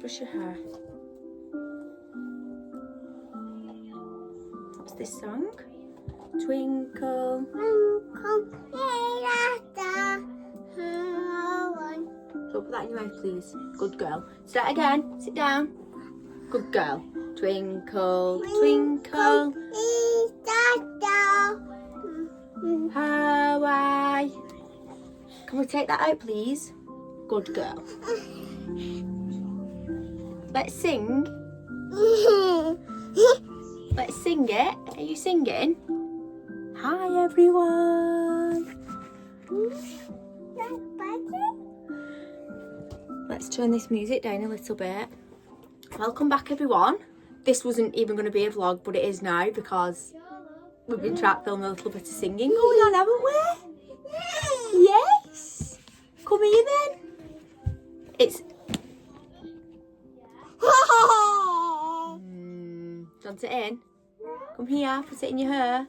Brush your hair. What's this song? Twinkle. So put that in your mouth, please. Good girl. Start again. Sit down. Good girl. Twinkle, twinkle. How I. Can we take that out, please? Good girl. Let's sing. Let's sing it. Are you singing? Hi, everyone. Let's turn this music down a little bit. Welcome back, everyone. This wasn't even going to be a vlog, but it is now because we've been trying to film a little bit of singing going on, haven't we? Yes. Come here then. It's. Do you want it in? Come here, put it in your hair.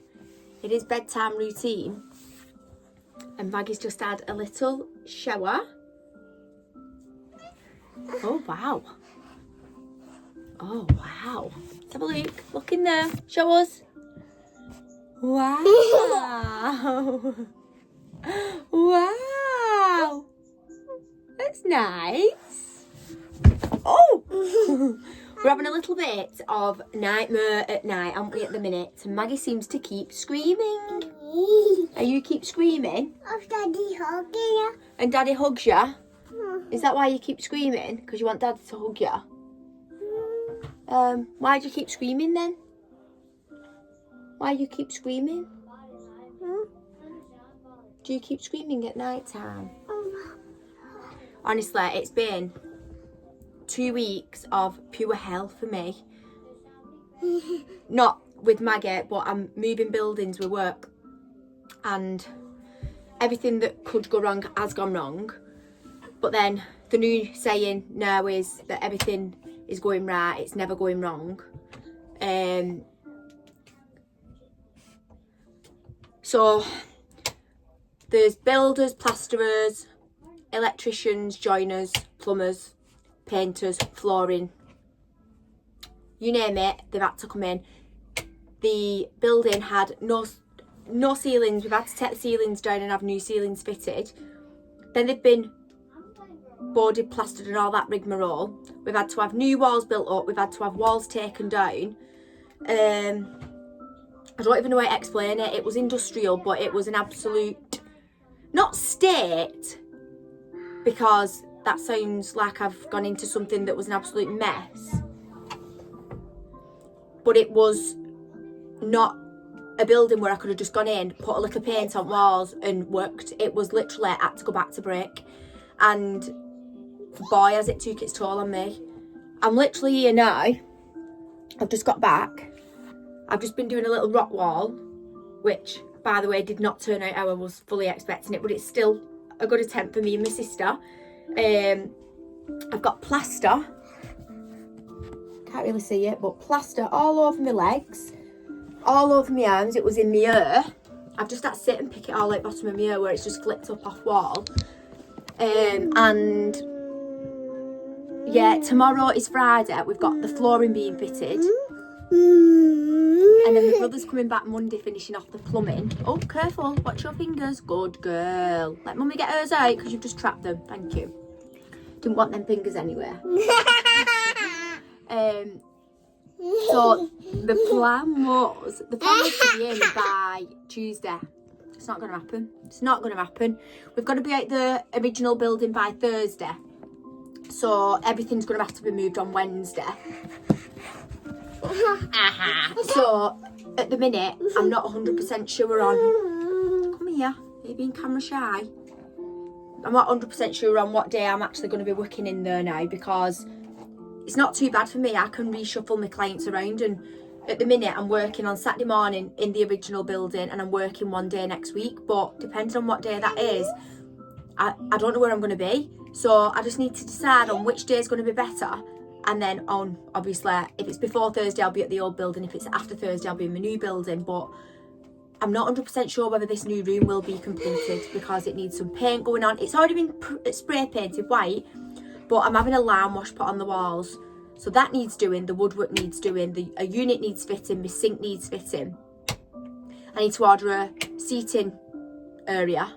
It is bedtime routine. And Maggie's just had a little shower. Oh, wow. Oh, wow. Let's have a look. Look in there. Show us. Wow. Wow. That's nice. Oh. We're having a little bit of nightmare at night, aren't we, at the minute? Maggie seems to keep screaming. And you keep screaming? Daddy hugging you. And Daddy hugs you? Is that why you keep screaming? Because you want Daddy to hug you? Why do you keep screaming then? Why do you keep screaming? Do you keep screaming at night time? Honestly, it's been 2 weeks of pure hell for me. Not with Maggie, but I'm moving buildings with work. And everything that could go wrong has gone wrong. But then the new saying now is that everything is going right, it's never going wrong. So there's builders, plasterers, electricians, joiners, plumbers, painters, flooring, you name it, they've had to come in. The building had no ceilings. We've had to take the ceilings down and have new ceilings fitted. Then they've been boarded, plastered and all that rigmarole. We've had to have new walls built up. We've had to have walls taken down. I don't even know how to explain it. It was industrial, but it was an absolute, not state, because that sounds like I've gone into something that was an absolute mess. But it was not a building where I could have just gone in, put a little paint on walls and worked. It was literally, I had to go back to brick. And boy, has it took its toll on me. I'm literally here now. I've just got back. I've just been doing a little rock wall, which, by the way, did not turn out how I was fully expecting it, but it's still a good attempt for me and my sister. I've got plaster. Can't really see it, but plaster all over my legs, all over my arms. It was in my ear. I've just had to sit and pick it all out bottom of my ear where it's just flipped up off wall. And yeah, tomorrow is Friday. We've got the flooring being fitted. And then my brother's coming back Monday finishing off the plumbing. Oh, careful, watch your fingers. Good girl. Let mummy get hers out because you've just trapped them. Thank you. Didn't want them fingers anywhere. So the plan was to be in by Tuesday. It's not going to happen. It's not going to happen. We've got to be at the original building by Thursday. So everything's going to have to be moved on Wednesday. So at the minute, I'm not 100% sure on... Come here. Are you being camera shy? I'm not 100% sure on what day I'm actually going to be working in there now, because it's not too bad for me. I can reshuffle my clients around, and at the minute I'm working on Saturday morning in the original building and I'm working one day next week, but depending on what day that is, I don't know where I'm going to be. So I just need to decide on which day is going to be better, and then on, obviously, if it's before Thursday I'll be at the old building, if it's after Thursday I'll be in my new building. But I'm not 100% sure whether this new room will be completed because it needs some paint going on. It's already been spray painted white, But I'm having a lime wash put on the walls. So that needs doing, the woodwork needs doing, a unit needs fitting, my sink needs fitting. I need to order a seating area.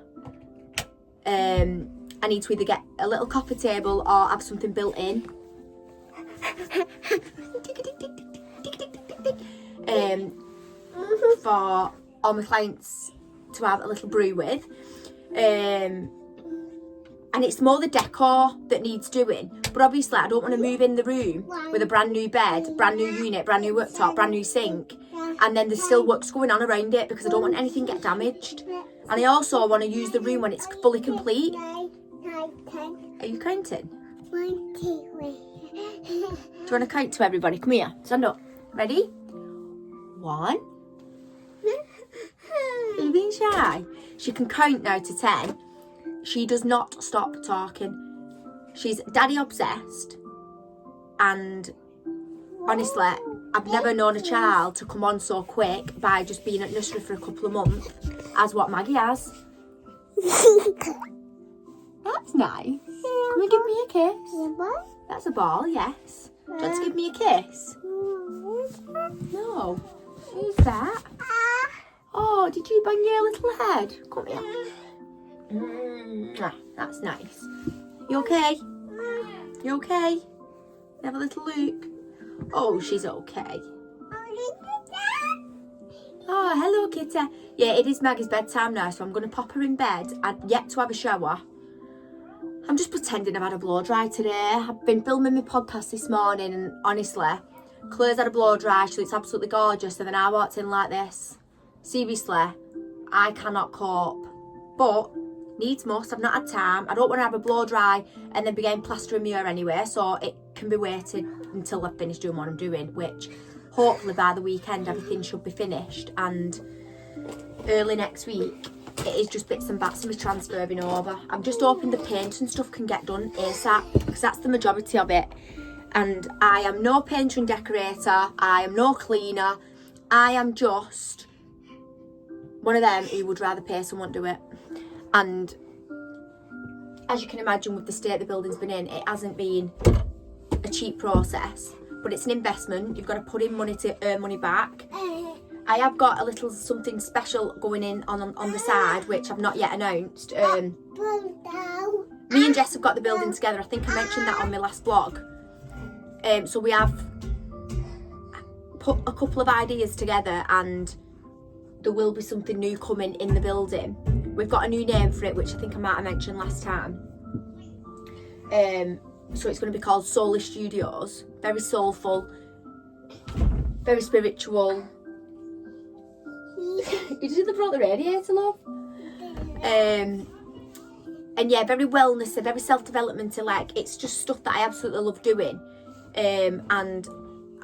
I need to either get a little coffee table or have something built in. For all my clients to have a little brew with. And it's more the decor that needs doing. But obviously I don't want to move in the room with a brand new bed, brand new unit, brand new worktop, brand new sink, and then there's still works going on around it because I don't want anything to get damaged. And I also want to use the room when it's fully complete. Are you counting? 1, 2, 3. Do you want to count to everybody? Come here, stand up. Ready? 1. Are you being shy? She can count now to 10. She does not stop talking. She's daddy obsessed. And honestly, I've never known a child to come on so quick by just being at nursery for a couple of months as what Maggie has. That's nice. Can you give me a kiss? That's a ball, yes. Do you want to give me a kiss? No. Who's that? Oh, did you bang your little head? Come here. That's nice. You okay? You okay? Have a little look. Oh, she's okay. Oh, hello, kitty. Yeah, it is Maggie's bedtime now, so I'm going to pop her in bed. I've yet to have a shower. I'm just pretending I've had a blow dry today. I've been filming my podcast this morning, and honestly, Claire's had a blow dry, so it's absolutely gorgeous. And then I walked in like this. Seriously, I cannot cope. But needs must. I've not had time. I don't want to have a blow dry and then begin plastering my hair anyway, so it can be waited until I've finished doing what I'm doing, which hopefully by the weekend everything should be finished, and early next week it is just bits and bats of me transferring over. I'm just hoping the paint and stuff can get done ASAP, because that's the majority of it. And I am no painter and decorator, I am no cleaner, I am just one of them who would rather pay someone to do it. And as you can imagine, with the state the building's been in, it hasn't been a cheap process, but it's an investment. You've got to put in money to earn money back. I have got a little something special going in on the side, which I've not yet announced. Me and Jess have got the building together. I think I mentioned that on my last vlog. So we have put a couple of ideas together, and there will be something new coming in the building. We've got a new name for it, which I think I might have mentioned last time. So it's going to be called Solar Studios. Very soulful, very spiritual. You just brought the radiator, love. And yeah, very wellness, very self-development. Like, it's just stuff that I absolutely love doing. And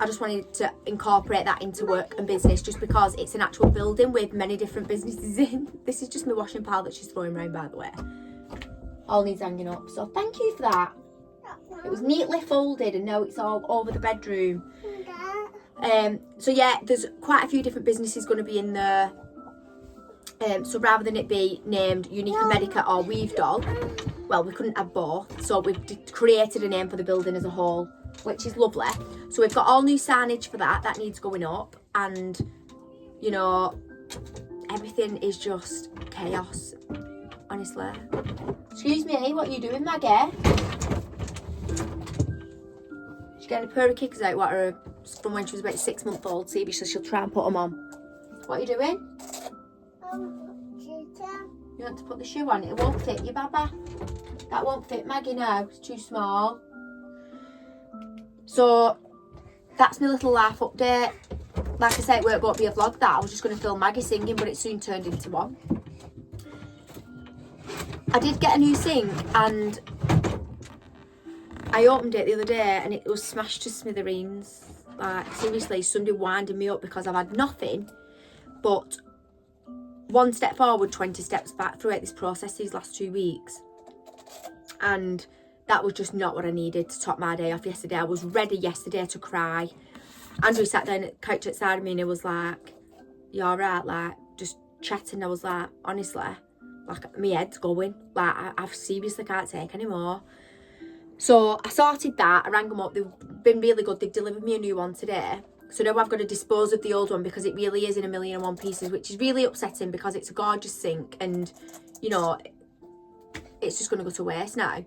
I just wanted to incorporate that into work and business, just because it's an actual building with many different businesses in. This is just my washing pile that she's throwing around, by the way. All needs hanging up, so thank you for that. It was neatly folded and now it's all over the bedroom. So yeah, there's quite a few different businesses going to be in there. So rather than it be named Unica Medica or Weave Doll, well, we couldn't have both, so we've created a name for the building as a whole, which is lovely. So we've got all new signage for that needs going up, and you know, everything is just chaos, honestly. Excuse me, what are you doing, Maggie? She's getting a pair of kickers out from when she was about 6 months old. See, because she'll try and put them on. What are you doing? You want to put the shoe on? It won't fit you, Baba. That won't fit Maggie now. It's too small. So that's my little life update. Like I said, it won't be a vlog that. I was just going to film Maggie singing, but it soon turned into one. I did get a new sink, and I opened it the other day and it was smashed to smithereens. Like, seriously, somebody winding me up because I've had nothing but one step forward, 20 steps back throughout this process these last 2 weeks. And that was just not what I needed to top my day off yesterday. I was ready yesterday to cry. Andrew sat down at the couch outside of me and he was like, "You alright?" Like, just chatting. I was like, honestly, like, my head's going. Like, I seriously can't take anymore. So I sorted that, I rang them up, they've been really good, they've delivered me a new one today. So now I've got to dispose of the old one because it really is in 1,000,001 pieces, which is really upsetting because it's a gorgeous sink and, you know, it's just going to go to waste now.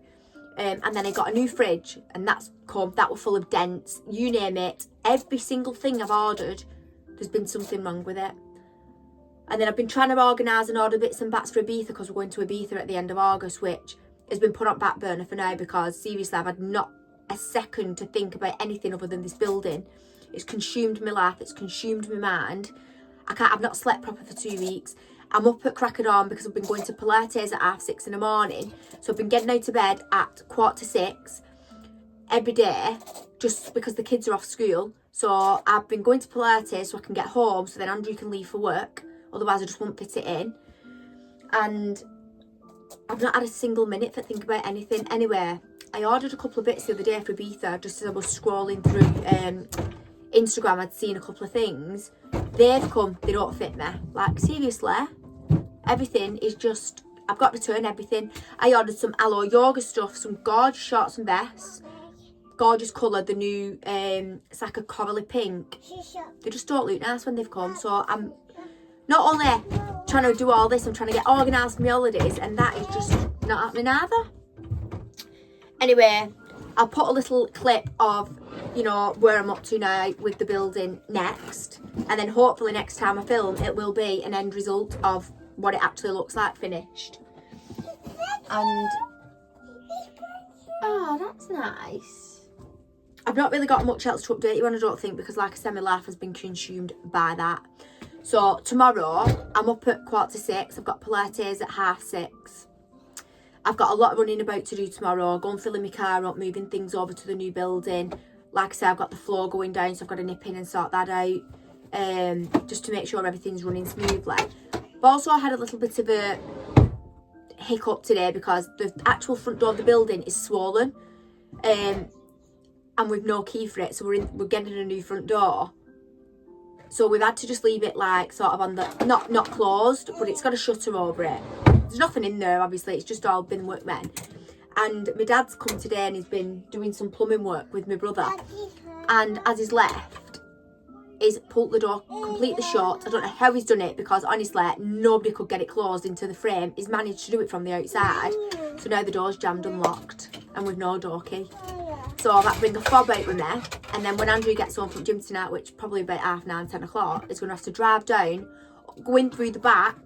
And then I got a new fridge and that was full of dents, you name it. Every single thing I've ordered, there's been something wrong with it. And then I've been trying to organise and order bits and bats for Ibiza because we're going to Ibiza at the end of August, which has been put on back burner for now because seriously I've had not a second to think about anything other than this building. It's consumed my life, it's consumed my mind. I've not slept proper for 2 weeks. I'm up at crack of dawn because I've been going to Pilates at 6:30 in the morning. So I've been getting out of bed at 5:45 every day just because the kids are off school. So I've been going to Pilates so I can get home so then Andrew can leave for work. Otherwise I just won't fit it in. And I've not had a single minute to think about anything. Anyway, I ordered a couple of bits the other day for Ibiza just as I was scrolling through Instagram. I'd seen a couple of things. They've come, they don't fit me. Like, seriously, everything is just, I've got to return everything. I ordered some aloe yoga stuff, some gorgeous shorts and vests. Gorgeous colour, the new, it's like a corally pink. They just don't look nice when they've come. So I'm not only trying to do all this, I'm trying to get organised for my holidays, and that is just not happening either. Anyway, I'll put a little clip of, you know, where I'm up to now with the building next, and then hopefully next time I film it will be an end result of what it actually looks like finished. And oh, that's nice. I've not really got much else to update you on, I don't think, because like I said, my life has been consumed by that. So tomorrow I'm up at 5:45. I've got Pilates at 6:30. I've got a lot of running about to do tomorrow. Go and filling my car up, moving things over to the new building. Like I said, I've got the floor going down, so I've got to nip in and sort that out, just to make sure everything's running smoothly. But also I had a little bit of a hiccup today because the actual front door of the building is swollen, and we've no key for it, so we're getting a new front door. So we've had to just leave it like sort of on the, not closed, but it's got a shutter over it. There's nothing in there, obviously, it's just all been workmen. And my dad's come today and he's been doing some plumbing work with my brother. And as he's left, he's pulled the door completely shut. I don't know how he's done it because honestly, nobody could get it closed into the frame. He's managed to do it from the outside. So now the door's jammed and locked and with no door key. So I've had to bring a fob out with me. And then when Andrew gets home from gym tonight, which probably about 9:30, 10 o'clock, he's going to have to drive down, go in through the back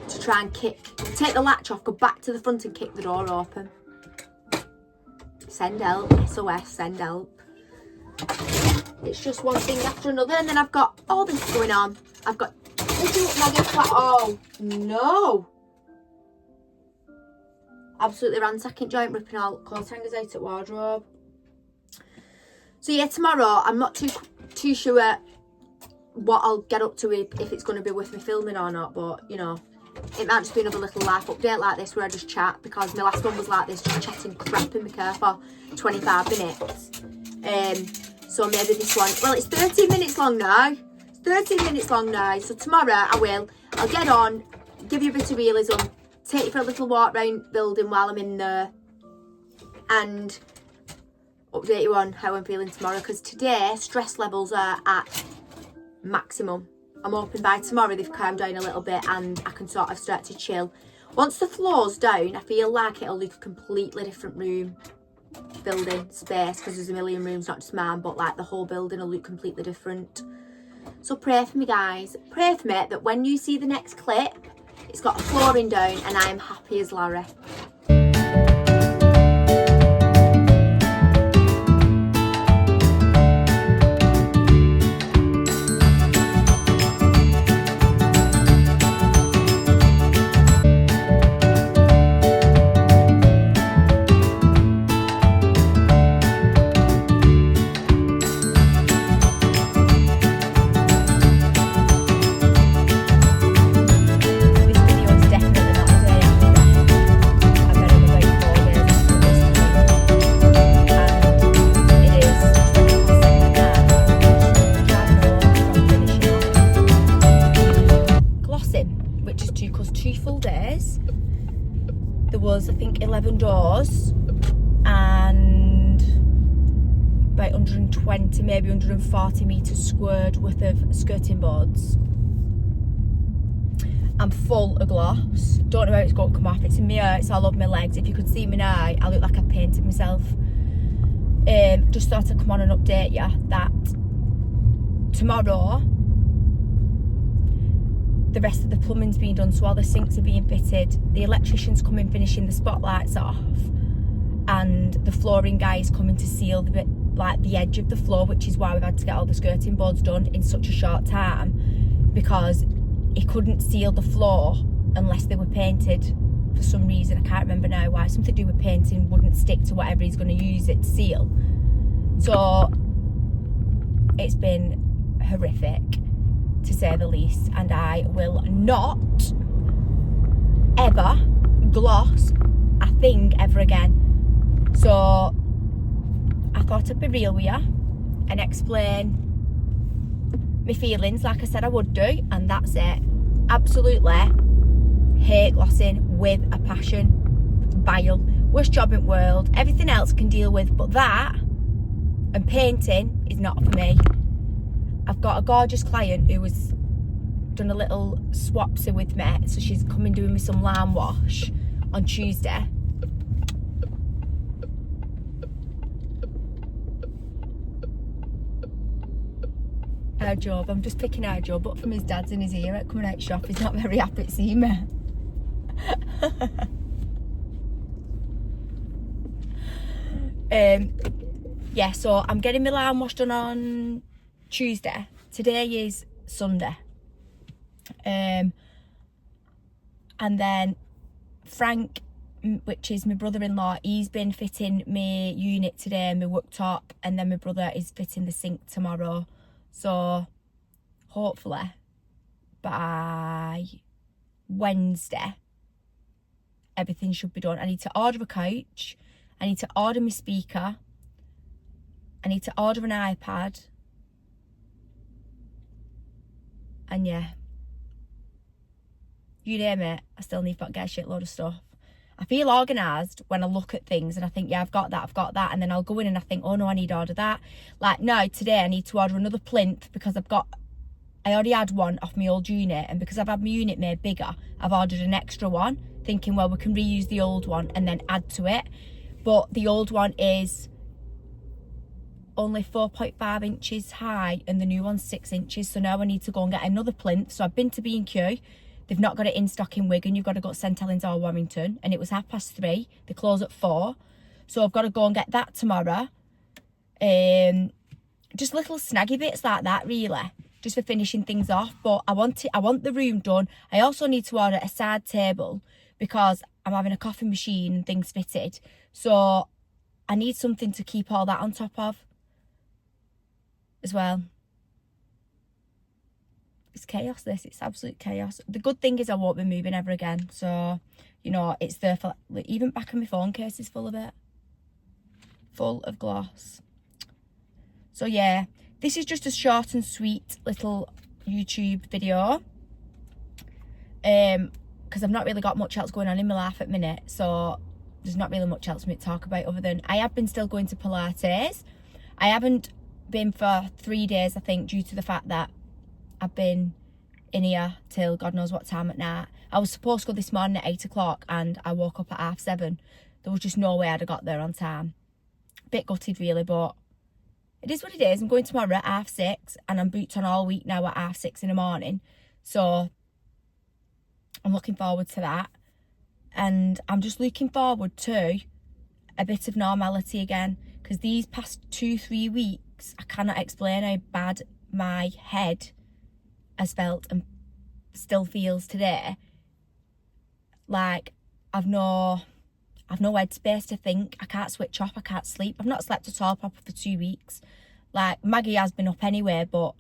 to try and take the latch off, go back to the front and kick the door open. Send help, SOS, send help. It's just one thing after another, and then I've got all this going on. I've got little nuggets like, oh no. Absolutely ransacking joint, ripping all clothes hangers out at wardrobe. So yeah, tomorrow I'm not too sure what I'll get up to if it's going to be with me filming or not, but you know, it might just be another little life update like this where I just chat, because my last one was like this, just chatting crap in my car for 25 minutes. So maybe this one, well, it's 13 minutes long now. It's 13 minutes long now. So tomorrow I'll get on, give you a bit of realism, take you for a little walk around building while I'm in there, and update you on how I'm feeling tomorrow, because today stress levels are at maximum. I'm hoping by tomorrow they've calmed down a little bit and I can sort of start to chill. Once the floor's down, I feel like it'll look a completely different room, building, space, because there's a million rooms, not just mine, but like the whole building will look completely different. So pray for me, guys. Pray for me that when you see the next clip, it's got a flooring down and I am happy as Larry. I think 11 doors, and 120, maybe 140 metres squared worth of skirting boards. I'm full of gloss. Don't know how it's going to come off. It's in my hair, it's all over my legs. If you could see me now, I look like I painted myself. Just thought I'd come on and update you that tomorrow the rest of the plumbing's being done, so all the sinks are being fitted, the electrician's coming finishing the spotlights off, and the flooring guy is coming to seal the bit, like the edge of the floor, which is why we've had to get all the skirting boards done in such a short time, because he couldn't seal the floor unless they were painted for some reason. I can't remember now why. Something to do with painting wouldn't stick to whatever he's going to use it to seal. So it's been horrific, to say the least, and I will not ever gloss a thing ever again. So I thought I'd be real with you and explain my feelings like I said I would do, and that's it. Absolutely hate glossing with a passion. Vile, worst job in the world. Everything else I can deal with, but that and painting is not for me. I've got a gorgeous client who has done a little swapsy with me, so she's coming doing me some lime wash on Tuesday. Our job, I'm just picking our job up from his dad's in his ear coming out shop. He's not very happy to see me. Yeah, so I'm getting my lime wash done on Tuesday. Today is Sunday. And then Frank, which is my brother-in-law, he's been fitting my unit today, my worktop, and then my brother is fitting the sink tomorrow. So hopefully by Wednesday everything should be done. I need to order a couch, I need to order my speaker, I need to order an iPad, and yeah, you name it, I still need to get a shitload of stuff. I feel organised when I look at things and I think, yeah, I've got that, and then I'll go in and I think, oh no, I need to order that. Like now, today I need to order another plinth because I already had one off my old unit, and because I've had my unit made bigger, I've ordered an extra one, thinking, well, we can reuse the old one and then add to it. But the old one is only 4.5 inches high and the new one's 6 inches, so now I need to go and get another plinth. So I've been to B&Q. They've not got it in stock in Wigan. You've got to go to St Helens or Warrington. And it was 3:30. They close at 4. So I've got to go and get that tomorrow. Just little snaggy bits like that, really. Just for finishing things off. But I want the room done. I also need to order a side table because I'm having a coffee machine and things fitted. So I need something to keep all that on top of as well. It's chaos, this. It's absolute chaos. The good thing is I won't be moving ever again. So, you know, it's there for... Even back of my phone case is full of it. Full of gloss. So, yeah. This is just a short and sweet little YouTube video. Because I've not really got much else going on in my life at the minute. So, there's not really much else for me to talk about other than... I have been still going to Pilates. I haven't been for 3 days, I think, due to the fact that I've been in here till God knows what time at night. I was supposed to go this morning at 8 o'clock and I woke up at 7:30. There was just no way I'd have got there on time. Bit gutted really, but it is what it is. I'm going tomorrow at 6:30 and I'm booked on all week now at 6:30 in the morning. So I'm looking forward to that. And I'm just looking forward to a bit of normality again. Because these past 2-3 weeks, I cannot explain how bad my head has felt and still feels today. Like I've no headspace to think. I can't switch off, I can't sleep. I've not slept at all proper for 2 weeks. Like Maggie has been up anyway, but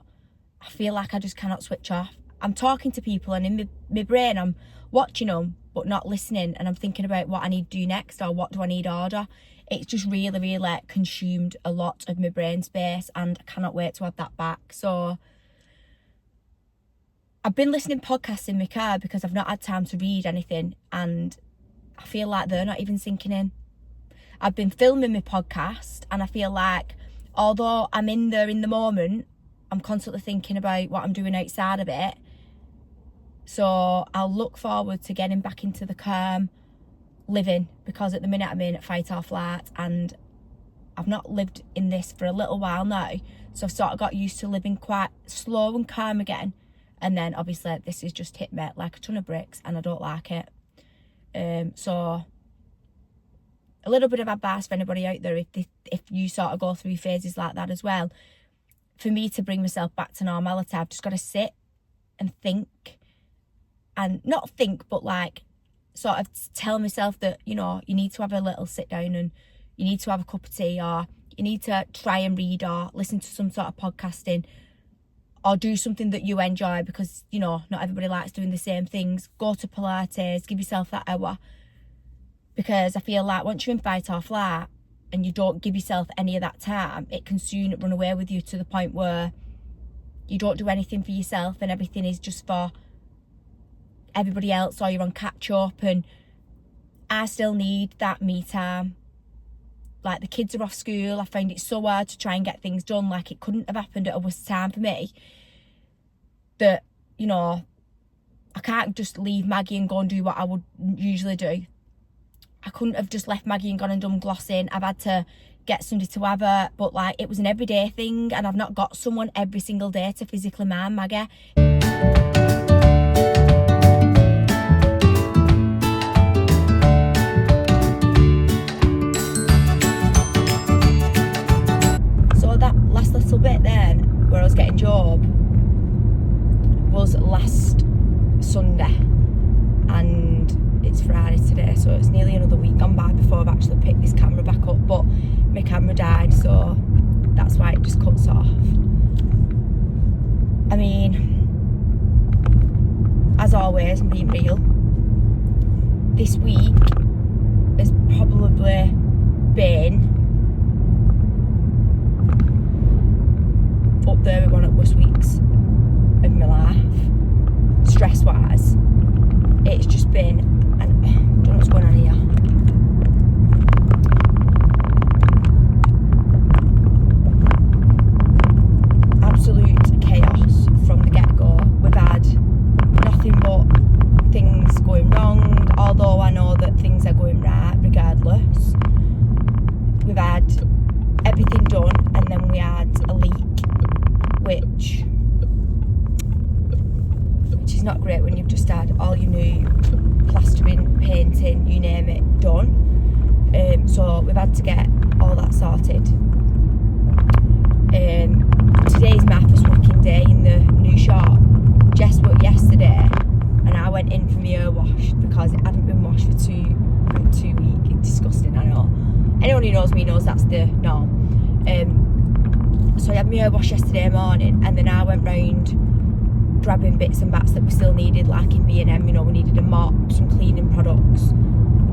I feel like I just cannot switch off. I'm talking to people and in my brain I'm watching them but not listening, and I'm thinking about what I need to do next or what do I need to order. It's just really, really consumed a lot of my brain space and I cannot wait to have that back. So I've been listening to podcasts in my car because I've not had time to read anything, and I feel like they're not even sinking in. I've been filming my podcast and I feel like although I'm in there in the moment, I'm constantly thinking about what I'm doing outside of it. So I'll look forward to getting back into the calm living, because at the minute I'm in fight or flight, and I've not lived in this for a little while now. So I've sort of got used to living quite slow and calm again. And then obviously this has just hit me like a ton of bricks, and I don't like it. So a little bit of advice for anybody out there, if you sort of go through phases like that as well. For me to bring myself back to normality, I've just got to sit and think, and not think, but like sort of tell myself that, you know, you need to have a little sit down, and you need to have a cup of tea, or you need to try and read or listen to some sort of podcasting, or do something that you enjoy, because, you know, not everybody likes doing the same things. Go to Pilates, give yourself that hour. Because I feel like once you're in fight or flight and you don't give yourself any of that time, it can soon run away with you to the point where you don't do anything for yourself and everything is just for everybody else, or you're on catch up. And I still need that me time. Like, the kids are off school. I find it so hard to try and get things done. Like, it couldn't have happened at a worse time for me. That, you know, I can't just leave Maggie and go and do what I would usually do. I couldn't have just left Maggie and gone and done glossing. I've had to get somebody to have her. But, like, it was an everyday thing, and I've not got someone every single day to physically mind Maggie. Little bit then where I was getting job was last Sunday, and it's Friday today, so it's nearly another week gone by before I've actually picked this camera back up. But my camera died, so that's why it just cuts off. I mean, as always, I'm being real, this week has probably been up there with one of the worst weeks of my life, stress wise. It's just been, I don't know what's going on here. Absolute chaos from the get-go. We've had nothing but things going wrong, although I know that things are going right regardless. We've had everything done, and then we had a leak, which is not great when you've just had all your new plastering, painting, you name it, done. So we've had to get all that sorted. Today's my first working day in the new shop. Jess worked yesterday, and I went in for my hair wash because it hadn't been washed for 2 weeks. It's disgusting, I know. Anyone who knows me knows that's the norm. So I had my hair wash yesterday morning, and then I went round grabbing bits and bats that we still needed, like in B&M, you know, we needed a mop, some cleaning products,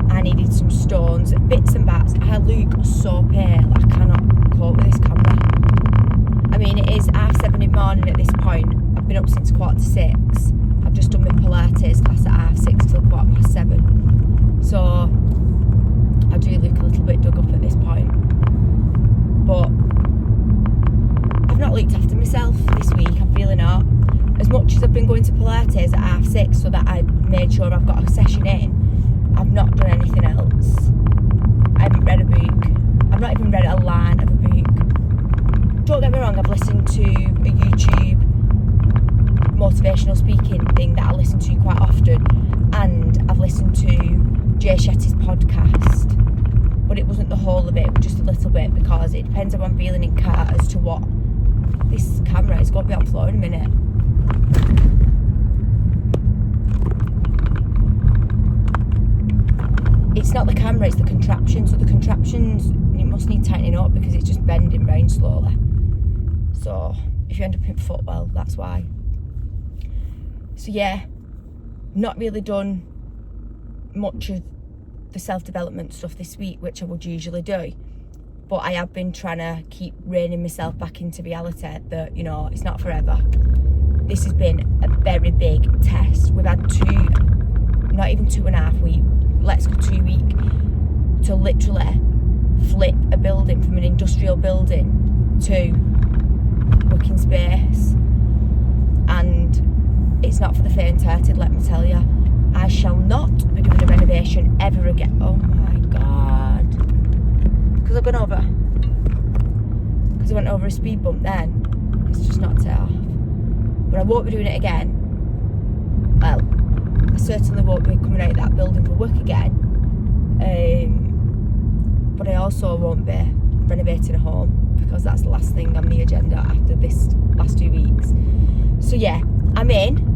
I needed some stones, bits and bats. I look so pale, I cannot cope with this camera. I mean, it is 7:30 in the morning at this point. I've been up since 5:45. I've just done my Pilates class at 6:30 till 7:15. So I do look a little bit dug up at this point. But I've not looked after myself this week, I'm feeling not. As much as I've been going to Pilates at 6:30 so that I made sure I've got a session in, I've not done anything else. I haven't read a book. I've not even read a line of a book. Don't get me wrong, I've listened to a YouTube motivational speaking thing that I listen to quite often, and I've listened to Jay Shetty's podcast, but it wasn't the whole of it, it was just a little bit, because it depends how I'm feeling in car as to what. This camera is going to be on the floor in a minute. It's not the camera, it's the contraption. So the contraptions, you must need tightening up because it's just bending round slowly. So if you end up in foot, well, that's why. So yeah, not really done much of the self-development stuff this week, which I would usually do. But I have been trying to keep reining myself back into reality that, you know, it's not forever. This has been a very big test. We've had not even 2.5 weeks, let's go 2 weeks, to literally flip a building from an industrial building to working space, and it's not for the faint-hearted, let me tell you. I shall not be doing a renovation ever again. Oh my God. Because I went over a speed bump then. It's just not set off. But I won't be doing it again. Well, I certainly won't be coming out of that building for work again. But I also won't be renovating a home, because that's the last thing on the agenda after this last 2 weeks. So yeah, I'm in.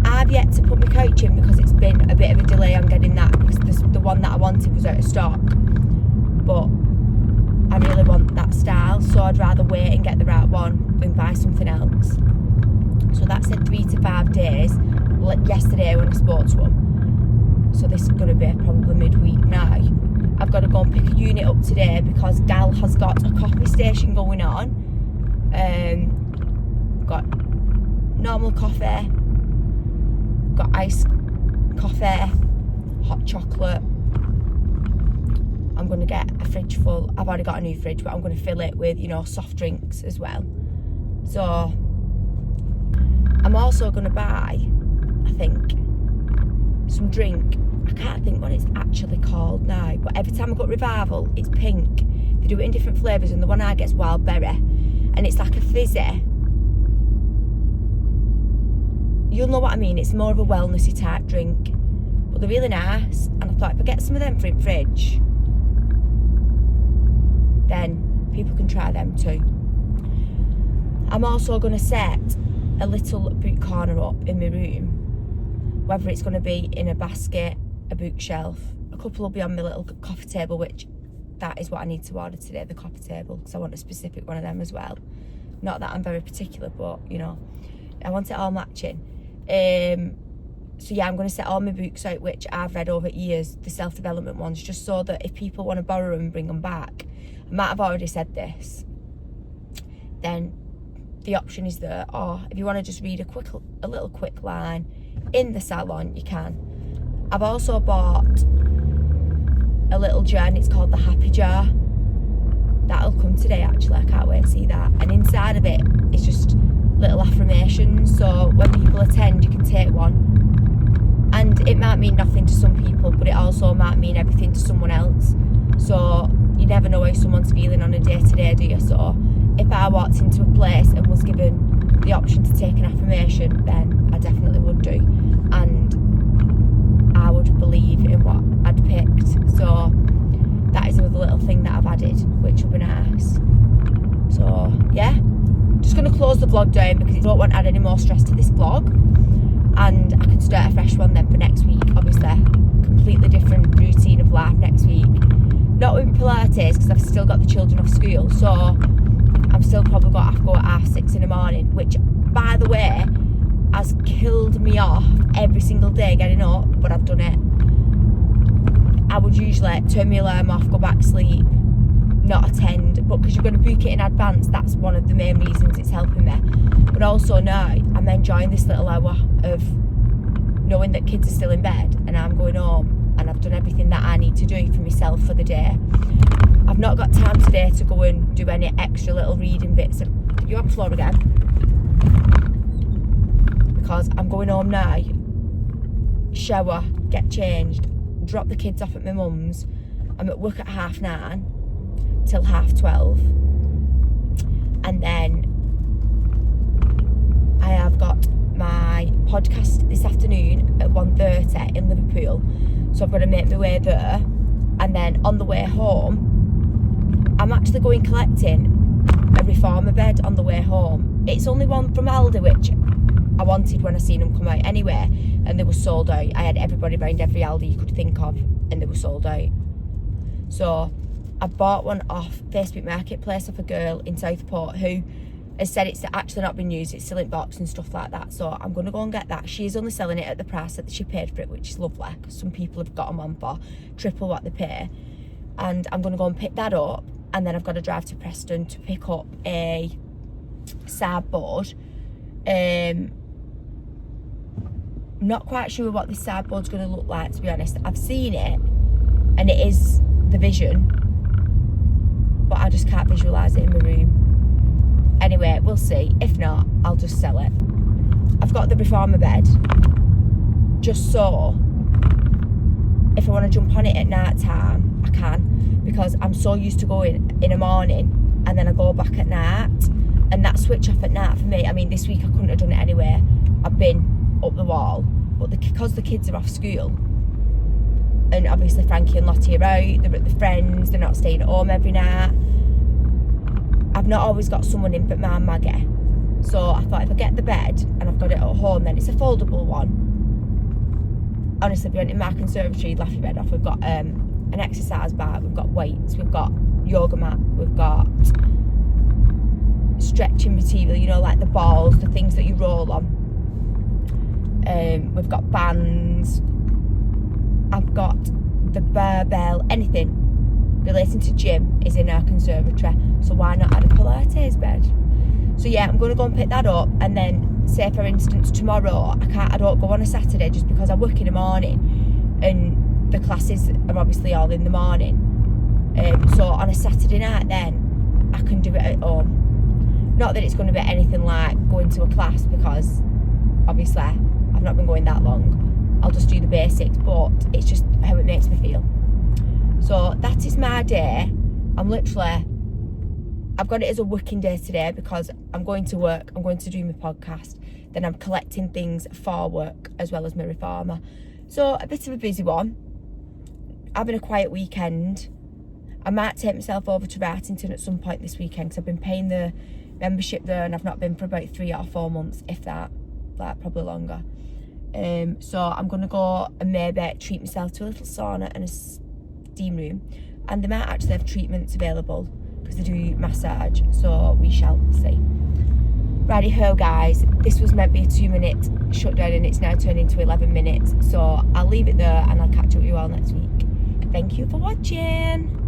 I've yet to put my couch in because it's been a bit of a delay on getting that, because the one that I wanted was out of stock. But I really want that style, so I'd rather wait and get the right one than buy something else. So that said 3 to 5 days, like yesterday when I spoke to them. So this is going to be probably midweek now. I've got to go and pick a unit up today because Gal has got a coffee station going on. Got normal coffee, got iced coffee, hot chocolate. I'm going to get a fridge full. I've already got a new fridge, but I'm going to fill it with, soft drinks as well. So I'm also going to buy, I think, some drink. I can't think what it's actually called now, but every time I got Revival, it's pink. They do it in different flavours, and the one I get is wild berry, and it's like a fizzy. You'll know what I mean. It's more of a wellnessy type drink, but they're really nice. And I thought if I get some of them for in fridge, then people can try them too. I'm also going to set a little book corner up in my room, whether it's going to be in a basket, a bookshelf. A couple will be on my little coffee table, which that is what I need to order today, the coffee table, because I want a specific one of them as well. Not that I'm very particular, but I want it all matching. So yeah, I'm going to set all my books out which I've read over years, the self-development ones, just so that if people want to borrow them, bring them back. I might have already said this, then the option is there. Or if you want to just read a little quick line in the salon, you can. I've also bought a little jar, and it's called the Happy Jar. That'll come today actually, I can't wait to see that. And inside of it is just little affirmations, so when people attend you can take one. And it might mean nothing to some people, but it also might mean everything to someone else. So you never know how someone's feeling on a day-to-day, do you? So if I walked into a place and was given the option to take an affirmation, then I definitely would do. And I would believe in what I'd picked. So that is another little thing that I've added, which will be nice. So yeah, just going to close the vlog down because I don't want to add any more stress to this vlog. And I can start a fresh one then for next week. Obviously, completely different routine of life next week. Not with Pilates because I've still got the children off school, so I'm still probably going to have to go at 6:30 in the morning, which, by the way, has killed me off every single day getting up, but I've done it. I would usually turn my alarm off, go back to sleep, not attend, but because you're going to book it in advance, that's one of the main reasons it's helping me. But also now I'm enjoying this little hour of knowing that kids are still in bed and I'm going home and I've done everything that I need to do for myself for the day. I've not got time today to go and do any extra little reading bits. You on the floor again? Because I'm going home now, shower, get changed, drop the kids off at my mum's. I'm at work at 9:30 till 12:30, and then I have got my podcast this afternoon at 1:30 in Liverpool, so I've got to make my way there. And then on the way home I'm actually going collecting a reformer bed on the way home. It's only one from Aldi, which I wanted when I seen them come out anyway, and they were sold out. I had everybody around every Aldi you could think of and they were sold out. So I bought one off Facebook Marketplace off a girl in Southport who has said it's actually not been used, it's still in box and stuff like that. So I'm going to go and get that. She's only selling it at the price that she paid for it, which is lovely, because some people have got them on for triple what they pay. And I'm going to go and pick that up, and then I've got to drive to Preston to pick up a sideboard. Not quite sure what this sideboard's going to look like, to be honest. I've seen it and it is the vision, but but I just can't visualise it in my room. Anyway, we'll see. If not, I'll just sell it. I've got the reformer bed, just so if I want to jump on it at night time, I can, because I'm so used to going in the morning and then I go back at night, and that switch off at night for me, I mean, this week I couldn't have done it anyway. I've been up the wall, but because the kids are off school, and obviously Frankie and Lottie are out, they're at the friends, they're not staying at home every night, I've not always got someone in but my Maggie. So I thought if I get the bed and I've got it at home, then it's a foldable one. Honestly, we went in my conservatory, laugh your bed off. We've got an exercise bar, we've got weights, we've got yoga mat, we've got stretching material, you know, like the balls, the things that you roll on. We've got bands. I've got the barbell, anything relating to gym is in our conservatory. So why not add a Pilates bed? So yeah, I'm going to go and pick that up, and then say for instance tomorrow I don't go on a Saturday just because I work in the morning and the classes are obviously all in the morning. So on a Saturday night then I can do it at home. Not that it's going to be anything like going to a class, because obviously I've not been going that long. I'll just do the basics, but it's just how it makes me feel. So that is my day. I've got it as a working day today because I'm going to work, I'm going to do my podcast, then I'm collecting things for work as well as my reformer. So a bit of a busy one. Having a quiet weekend. I might take myself over to Renovating at some point this weekend because I've been paying the membership there and I've not been for about 3 or 4 months, if that, like probably longer. So I'm going to go and maybe treat myself to a little sauna and a steam room, and they might actually have treatments available because they do massage, so we shall see. Righty ho guys, this was meant to be a 2-minute shutdown and it's now turned into 11 minutes, so I'll leave it there and I'll catch up with you all next week. Thank you for watching.